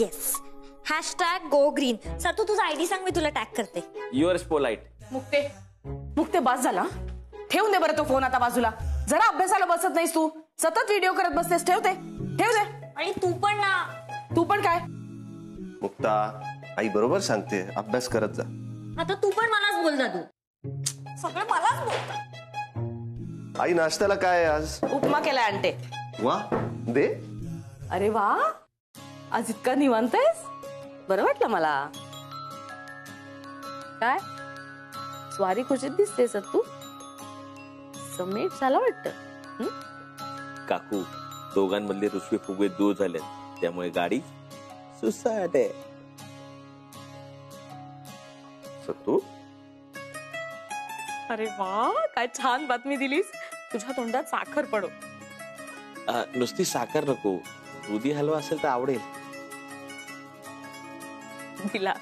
Yes #GoGreen. Satu तुझा ID सांग, मी तुला टॅग करते. Yours polite. मुक्ते बस झाला. ठेवून दे बरं तो फोन आता बाजूला. जरा अभ्यासाला बसत नाहीस तू, सतत व्हिडिओ करत बसतेस. ठेव दे. आणि तू पण ना. तू पण काय? मुक्ता, आई बरोबर सांगते, अभ्यास करत जा. आता तू पण मलाच बोल दादू. सगळं मलाच बोलता. आई नाश्त्याला काय आहे आज? उपमा केलाय आणते. वा, दे. अरे वा, आज इतका निवांत आहेस. बरं वाटलं मला. काय स्वारी खुशीत दिसतेस तू. समेट झाला वाटतं. काकू, दोघांमधले रुसवे फुगे दूर झाले, त्यामुळे गाडी सुसाट आहे. सत्तू, अरे वा, काय छान बातमी दिलीस. तुझ्या तोंडात साखर पडो. नुसती साखर नको, दुधी हलवा असेल तर आवडेल. दिला.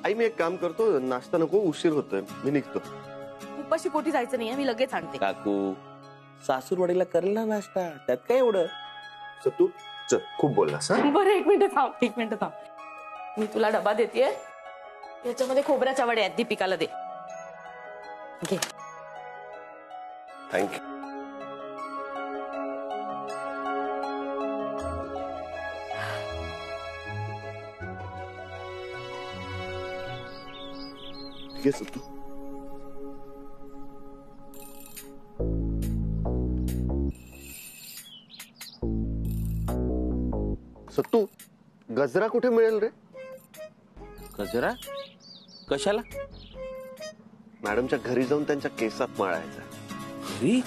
आई मी एक काम करतो, नाश्ता नको, उशीर होतोय, मी निघतो. उपाशी पोटी जायचं नाहीये, मी लगेच आणते. काकू, सासूरवाडीला करेल ना नाश्ता, त्यात काय एवढं. सत्तू चल, खूप बोललास. बरं, एक मिनिट थांब. मी तुला डबा देतेय. याच्यामध्ये खोबऱ्याच्या वड्या आहेत, दीपिकाला दे. घे. थँक्यू. ठीक आहे सत्तू. सत्तू, गजरा कुठे मिळेल रे? गजरा कशाला? मॅडमच्या घरी जाऊन त्यांच्या केसात माळायचा. घरी?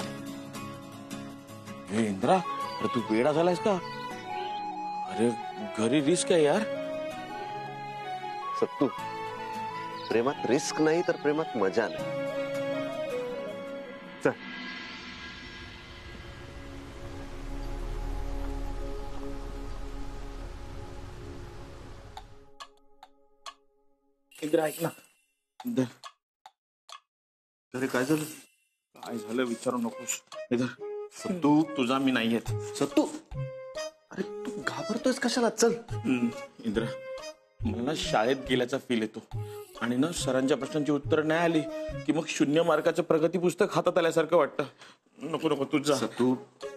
हे इंद्रा, अरे तू वेडा झालायस का? अरे घरी रिस्क आहे यार. सत्तू, प्रेमात रिस्क नाही तर प्रेमात मजा नाही. चल. इंद्रा ऐक ना. अरे काय झालं? काय झालं विचारू नकोस. इधर सत्तू, तुझा मी नाही येत. सत्तू, अरे तू घाबरतोयस कशाला? चल. इंद्रा, मला शाळेत गेल्याचा फील येतो आणि ना सरांच्या प्रश्नांची उत्तर नाही आली की मग 0 मार्काचं प्रगती पुस्तक हातात आल्यासारखं वाटतं. नको नको, तुझा. सत्तू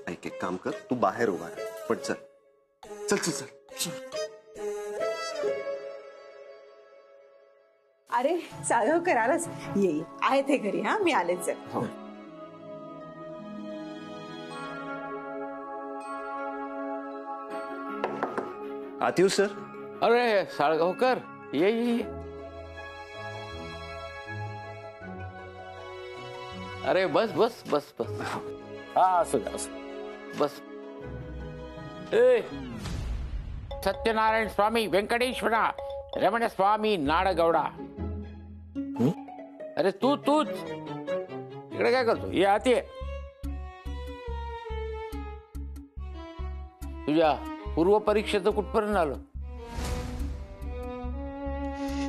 ऐक, एक काम कर, तू बाहेर उभा राहा. पण चल चल चल चल. अरे साळगावकर आलास. ये आहे ते घरी. हा, मी आलेच. हो. आत येऊ सर? अरे साळगावकर, ये. अरे बस बस बस बस. हा, असं बस. ए सत्यनारायण स्वामी व्यंकटेश्वरा रमण स्वामी नाडगौडा. अरे तूच इकडे काय करतो? ये आत ये. तुझ्या पूर्व परीक्षेचं कुठपर्यंत आलं?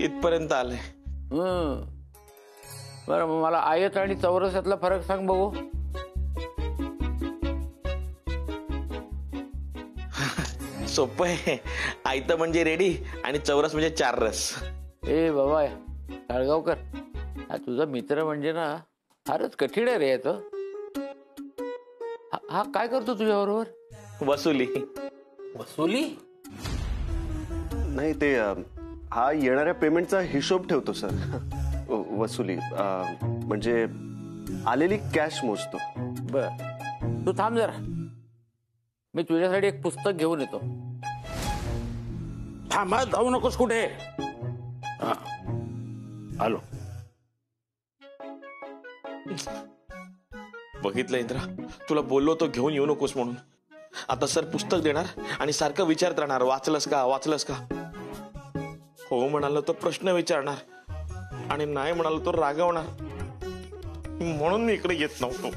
इथपर्यंत आलंय. बरं, मग मला आयत आणि चौरसातला फरक सांग बघू. सोपं आहे. आयतं म्हणजे रेडी आणि चौरस म्हणजे 4 रस. ए बाबा साळगावकर, हा तुझा मित्र म्हणजे ना फारच कठीण आहे रे याचं. हा काय करतो तुझ्या बरोबर? वसुली. नाही, ते हा येणाऱ्या पेमेंटचा हिशोब ठेवतो सर. वसुली म्हणजे आलेली कॅश मोजतो. बर, तू थांब जरा, मी तुझ्यासाठी एक पुस्तक घेऊन येतो. थांबा, जाऊ नकोस कुठे. आलो. बघितलं इंद्रा, तुला बोललो तो घेऊन येऊ नकोस म्हणून. आता सर पुस्तक देणार आणि सारखं विचारत राहणार, वाचलंस का. हो म्हणालो तो प्रश्न विचारणार आणि नाही म्हणालो तो रागवणार. म्हणून मी इकडे येत नव्हतो.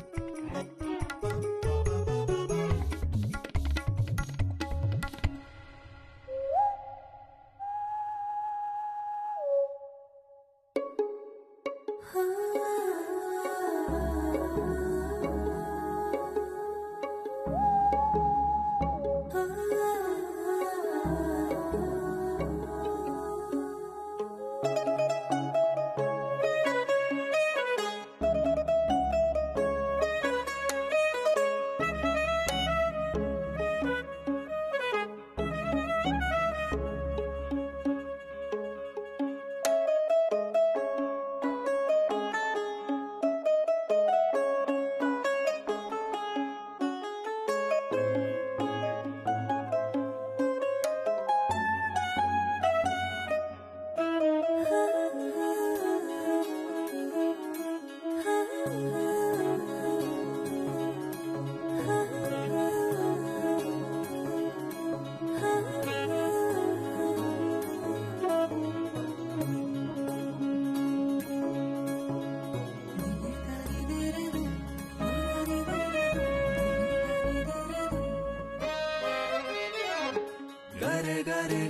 गरे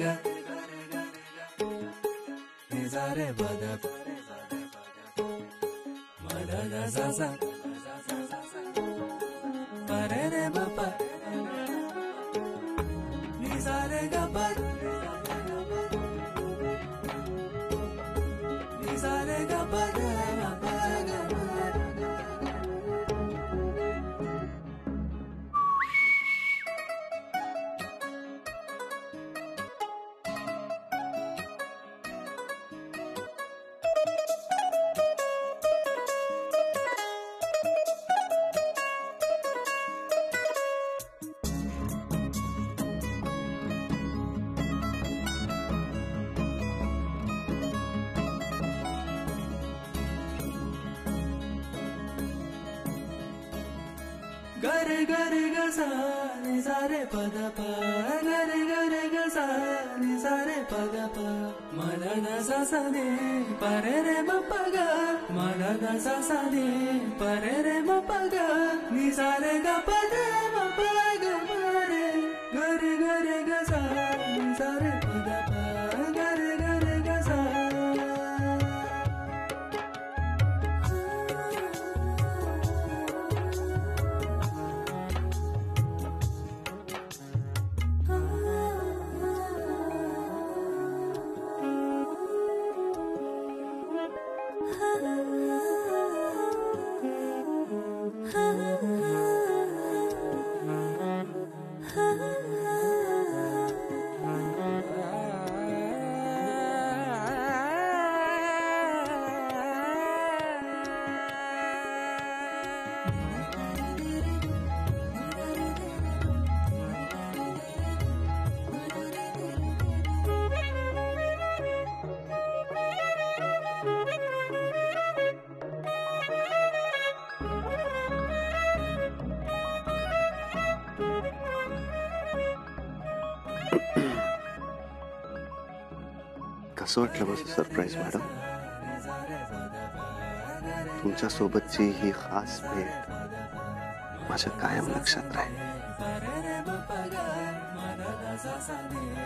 गरे गसा नि सारे पद प गरे गरे गसा नि सारे पद प मन न सा सा ने परे रे म प ग मन न सा सा ने परे रे म प ग नि सारे ग प रे म प ग म रे गरे गरे गसा नि सारे पद प गरे गरे गसा कसं वाटलं माझं सरप्राईज मॅडम? तुमच्या सोबतची ही खास भेट माझ्या कायम लक्षात राहील.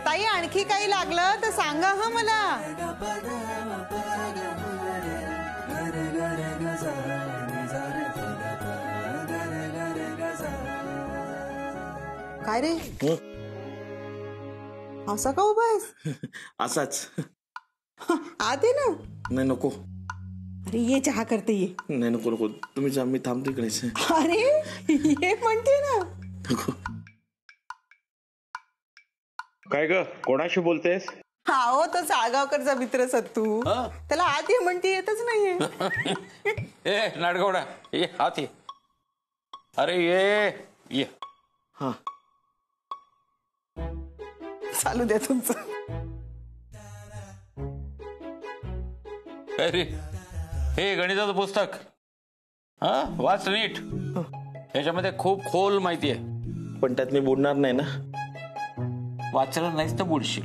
ताई आणखी काही लागलं तर सांगा हा मला. काय रे असा का उभा आहेस? असाच. आत ये ना. नाही नको. अरे ये चहा करते ये. नाही नको नको तुम्ही जा मी थांबते इकडेच. अरे ये म्हणते ना. नको. काय ग कोणाशी बोलतेस? हो तो साळगावकरचा मित्र सत्तू. त्याला आत ये म्हणते येतच नाहीये. ए नाडगवडा ये आत ये. अरे ये. हा चालू द्या तुमचं. अरे हे गणिताचं पुस्तक हा वाच नीट. याच्यामध्ये खूप खोल माहिती आहे. पण त्यात मी बुडणार नाही ना. वाचलं नाहीच तर बुडशील.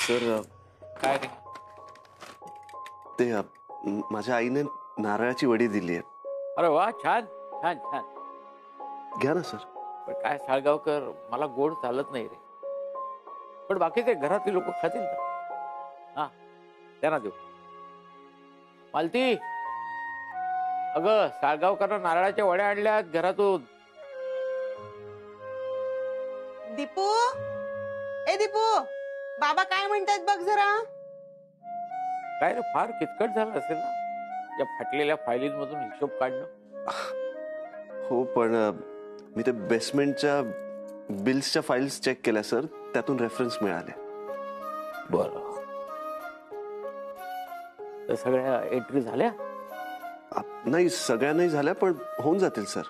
सर काय रे? ते माझ्या आईने नारळाची वडी दिली आहे. अरे वा छान छान छान. घ्या ना सर. पण काय साळगावकर मला गोड चालत नाही रे. पण बाकी ते घरातली लोक खातील ना. हा त्यांना देऊ. मालती अगं साळगावकरनं नारळाच्या वड्या आणल्यात घरातून. दीपू ए दीपू बाबा काय म्हणतात बघ जरा. काय रे फार किचकट झालं असेल ना या फाटलेल्या फायलींमधून हिशोब काढणं. हो पण मी ते बेसमेंटच्या बिल्सच्या फाईल्स चेक केल्या सर. त्यातून रेफरन्स मिळाले. बरं तर सगळ्या एंट्री झाल्या? नाही सगळ्या नाही झाल्या पण होऊन जातील सर.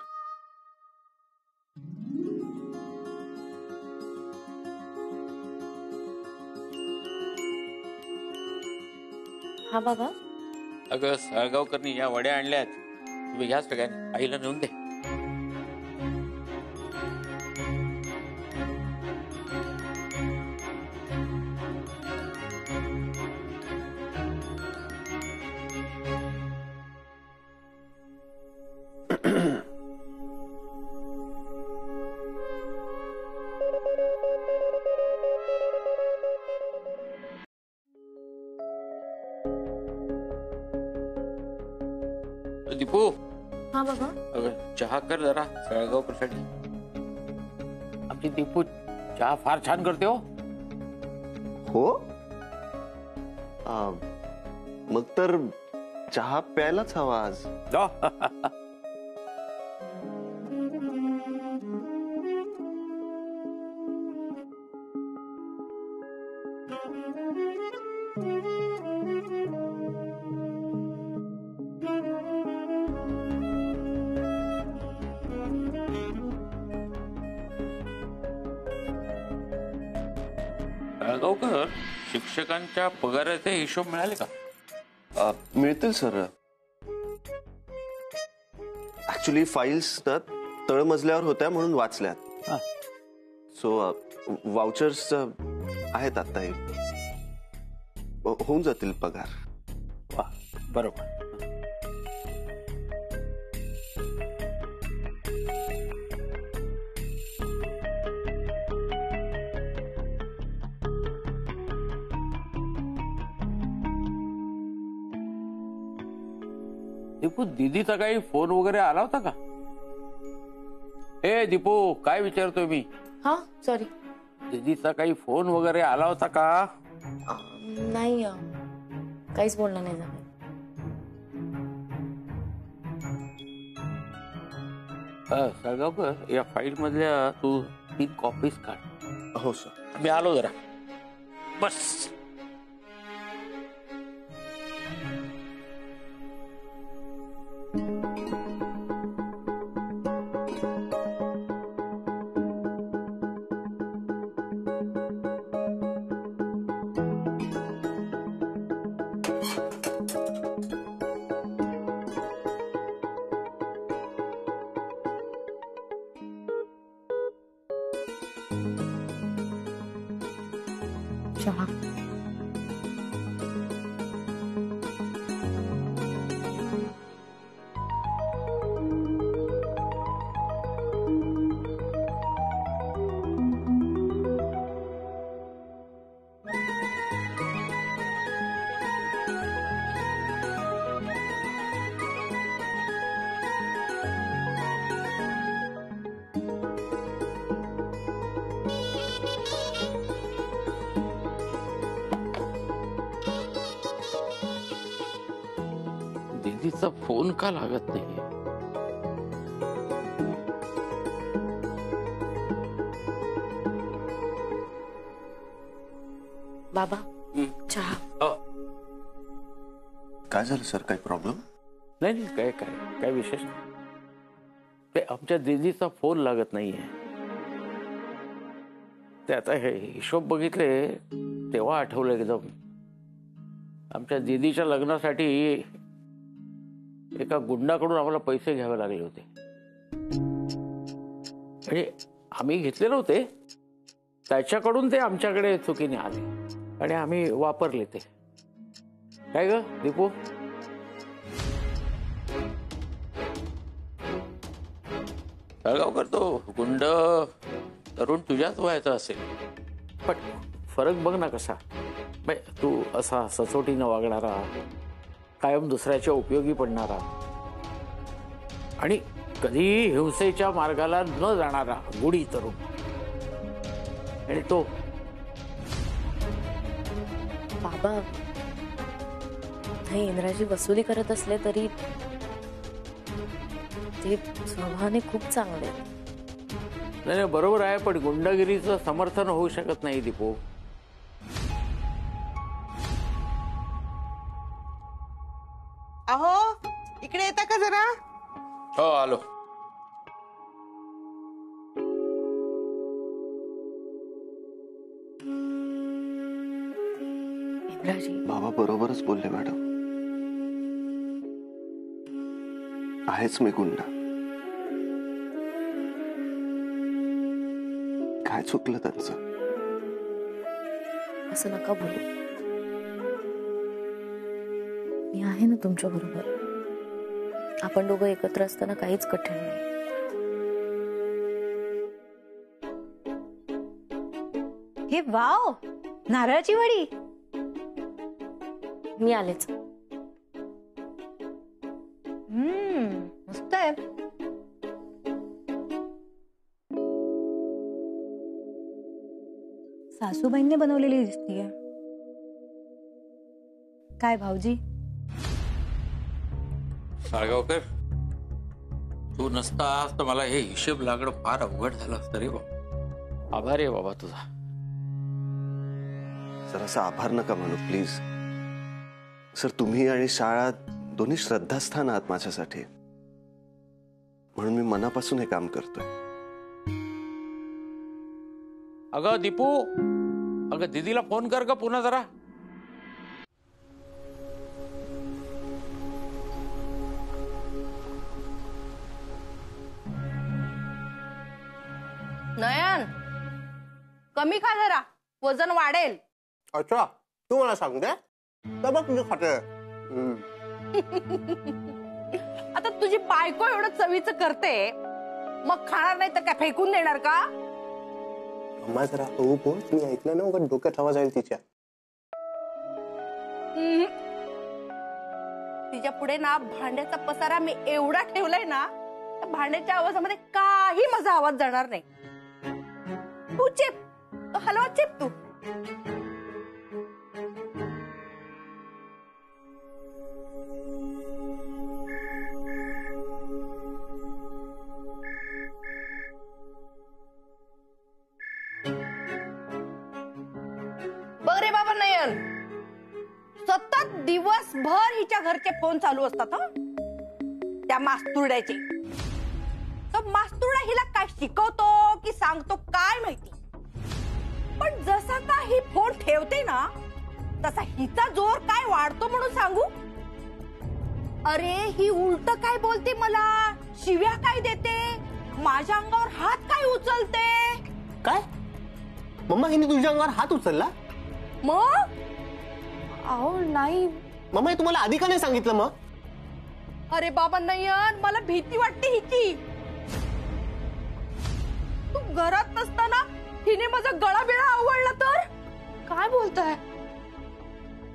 हा बाबा. अगं साळगावकरनी या वड्या आणल्यात. तुम्ही घ्या सगळ्यांनी आईला नेऊन दे. दीपू हा बाबा. अगं चहा कर जरा सळगावकरसाठी. आमची दीपू चहा फार छान करते हो. हो मग तर चहा प्यायलाच हवा आज. जा. सळगावकर, शिक्षकांच्या पगाराचे हिशोब मिळाले का? मिळतील सर. ऍक्च्युली फाईल्स ना तळमजल्यावर होत्या म्हणून वाचल्यात. सो वाउचर्स आहेत आताही. होऊन जातील पगार. वा, बरोबर. दीपू, दीदीचा काही फोन वगैरे आला होता का? ए दीपू, काय विचारतोय मी? हा सॉरी. दीदीचा काही फोन वगैरे आला होता का? नाही काहीच बोलणं नाही झालं. सळगावकर, या फाईल मधल्या तू 3 कॉपीज काढ. हो सर. मी आलो जरा. बस. चहा. दीदीचा फोन का लागत नाही? बाबा चहा. काय झालं सर? काही प्रॉब्लेम? नाही नाही, काय काय काय विशेष नाही. ते आमच्या दीदीचा फोन लागत नाहीये. ते आता हे हिशोब बघितले तेव्हा आठवलं एकदम. आमच्या दीदीच्या लग्नासाठी एका गुंडाकडून आम्हाला पैसे घ्यावे लागले होते. म्हणजे आम्ही घेतले नव्हते, त्याच्याकडून ते आमच्याकडे चुकीने आले आणि आम्ही वापरले ते. काय ग दीपू? सळगावकर, तो गुंड तरुण तुझ्याच वयाचा असेल, पण फरक बघ ना कसा. तू असा सचोटीनं वागणारा, कायम दुसऱ्याच्या उपयोगी पडणारा आणि कधी हिंसेच्या मार्गाला न जाणारा गुढी तरुण. आणि तो बाबा, हे इंद्राजी वसुली करत असले तरी ते स्वभावाने खूप चांगले. नाही बरोबर आहे, पण गुंडगिरीचं समर्थन होऊ शकत नाही दीपू. अहो, इकडे येता का जरा? हो आलो. इंद्राजी, बाबा बरोबरच बोलले मॅडम. आहेच मी गुंडा. काय चुकलं त्यांचं? असं नका बोलू. मी आहे ना तुमच्या बरोबर. आपण दोघं एकत्र असताना काहीच कठीण नाही. हे वाव, नारळाची वडी. मी आलेच. सासूबाईंनी बनवलेली दिसतीये. काय भाऊजी? साळगावकर, तू नसतास तर मला हे हिशेब लागणं फार अवघड झालं असतं रे बाबा. आभारी आहे बाबा तुझा. सर असा आभार नका म्हणू प्लीज. सर तुम्ही आणि शाळा दोन्ही श्रद्धास्थान आहात माझ्यासाठी, म्हणून मी मनापासून हे काम करतोय. अगं दीपू, अगं दीदीला फोन कर का पुन्हा जरा. नयन, कमी खा जरा, वजन वाढेल. अच्छा, तू मला सांग दे तर बघ मी खाते. आता तुझी बायको एवढं चवीचं करते, मग खाणार नाही तर काय फेकून देणार का? अम्मा जरा हो बोल, मी ऐकलं ना मग डोक्यात हवा जाईल तिच्या. तिच्या पुढे ना भांड्याचा पसारा मी एवढा ठेवलाय ना, त्या भांड्याच्या आवाजामध्ये काही माझा आवाज जाणार नाही. तू चिप, तो हलवा चिप तू. बघ रे बाबा नयन, सतत दिवसभर हिच्या घरचे फोन चालू असतात हं? त्या मास्तुरड्याचे. तर मास्तुरडा हिला काय शिकवतो की सांगतो काय माहिती, पण जसा का ही फोन ठेवते ना तसा हिचा जोर काय वाढतो म्हणून सांगू. अरे ही उलट काय बोलते मला, शिव्या काय देते, माझ्या अंगावर हात काय उचलते. काय मम्मा, हिने तुझ्या अंगावर हात उचलला? मग अहो नाही मम्मा, हे तुम्हाला आधी का नाही सांगितलं मग? अरे बाबा नयन, मला भीती वाटते हिची. तू घरात नसताना हिने माझा गळा बिळा आवडला तर काय बोलताय?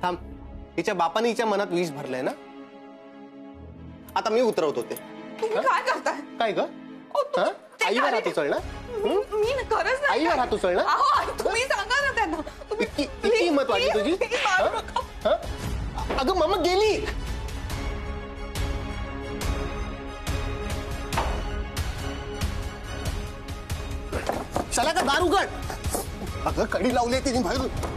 थांब, हिच्या बापाने हिच्या मनात विष भरलंय ना, आता मी उतरवत होते. तुम्ही काय करताय? काय ग? आईवर हात उचलणार? मी खरंच नाही. आईवर हात उचलणार? तुम्ही सांगा ना त्यांना. इतकी हिंमत वाटली तुझी? अगं मम्मा गेली. चला का दार उघड. अगं कडी लावली तिने बाहेर.